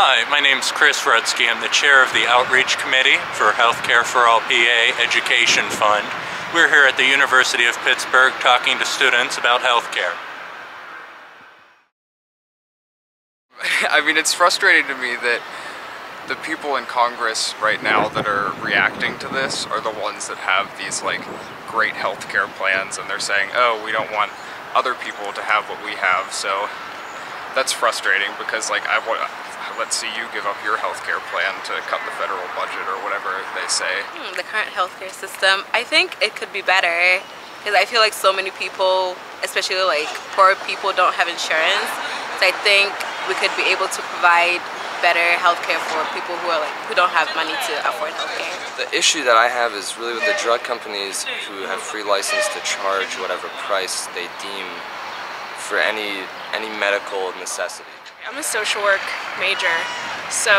Hi, my name's Chris Rudsky. I'm the chair of the Outreach Committee for Healthcare for All PA Education Fund. We're here at the University of Pittsburgh talking to students about healthcare. I mean, it's frustrating to me that the people in Congress right now that are reacting to this are the ones that have these like great healthcare plans, and they're saying, oh, we don't want other people to have what we have. So that's frustrating because like let's see you give up your healthcare plan to cut the federal budget or whatever they say. The current healthcare system, I think it could be better because I feel like so many people, especially like poor people, don't have insurance. So I think we could be able to provide better healthcare for people who don't have money to afford healthcare. The issue that I have is really with the drug companies who have free license to charge whatever price they deem for any medical necessity. I'm a social work major, so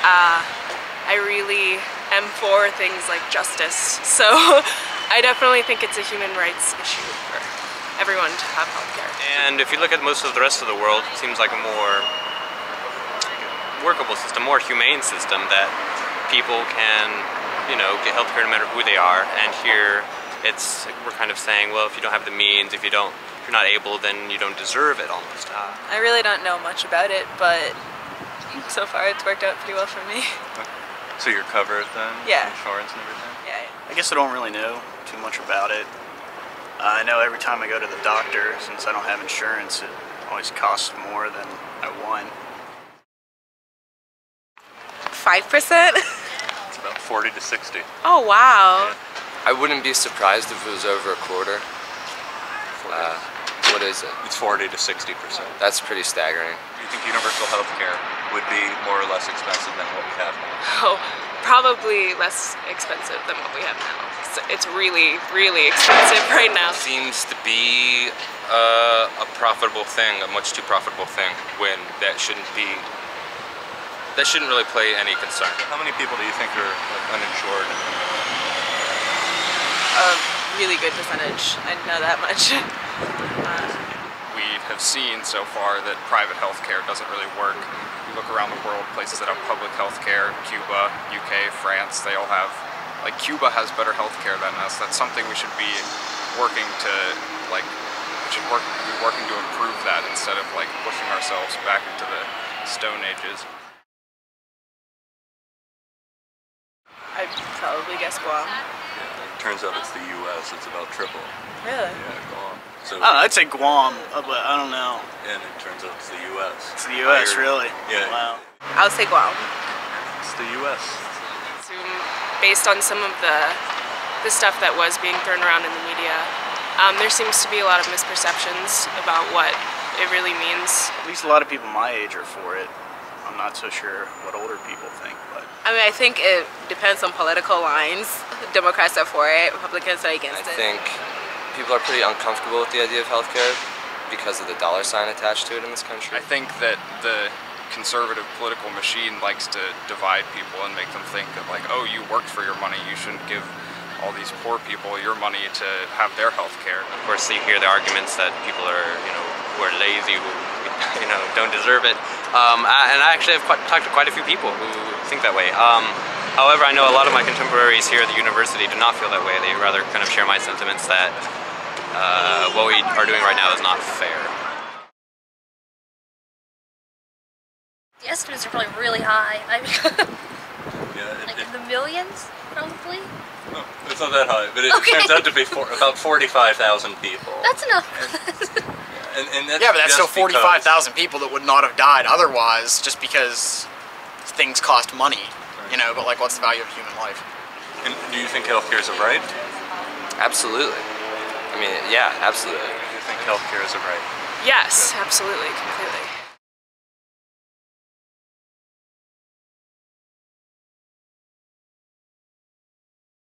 I really am for things like justice. So I definitely think it's a human rights issue for everyone to have healthcare. And if you look at most of the rest of the world, it seems like a more workable system, more humane system that people can, get healthcare no matter who they are. And here, we're kind of saying, well, if you don't have the means, if you're not able, then you don't deserve it almost. I really don't know much about it, but so far it's worked out pretty well for me. So you're covered then? Yeah. Insurance and everything? Yeah. I guess I don't really know too much about it. I know every time I go to the doctor, since I don't have insurance, it always costs more than I want. 5%? It's about 40 to 60. Oh wow. I wouldn't be surprised if it was over a quarter. What is it? It's 40 to 60%. That's pretty staggering. Do you think universal health care would be more or less expensive than what we have now? Oh, probably less expensive than what we have now. It's really, really expensive right now. Seems to be a profitable thing, a much too profitable thing, when that shouldn't really play any concern. How many people do you think are uninsured? A really good percentage. I know that much. We have seen so far that private healthcare doesn't really work. You look around the world, places that have public healthcare, Cuba, UK, France, they all have, like Cuba has better healthcare than us. That's something we should be working to, be working to improve that instead of like pushing ourselves back into the Stone Ages. I'd probably guess Guam. Turns out it's the U.S. It's about triple. Really? Yeah, Guam. So, I don't know, I'd say Guam, but I don't know. and it turns out it's the U.S. It's the U.S., really? Yeah. Wow. I would say Guam. It's the U.S. So, based on some of the stuff that was being thrown around in the media, there seems to be a lot of misperceptions about what it really means. At least a lot of people my age are for it. I'm not so sure what older people think, but... I mean, I think it depends on political lines. Democrats are for it, Republicans are against it. I think people are pretty uncomfortable with the idea of healthcare because of the dollar sign attached to it in this country. I think that the conservative political machine likes to divide people and make them think that like, oh, you worked for your money, you shouldn't give all these poor people your money to have their health care. Of course, you hear the arguments that people are, who are lazy, who, don't deserve it. And I actually have talked to quite a few people who think that way. However, I know a lot of my contemporaries here at the university do not feel that way. They rather kind of share my sentiments that what we are doing right now is not fair. The estimates are probably really high. I mean, Yeah, like in the millions, probably. No, it's not that high, but it turns out to be about 45,000 people. That's enough. And that's yeah, but that's still just 45,000 people that would not have died otherwise, just because things cost money, but like what's the value of human life? And do you think healthcare is a right? Absolutely. I mean, yeah, absolutely. Do you think healthcare is a right? Yes, absolutely, completely.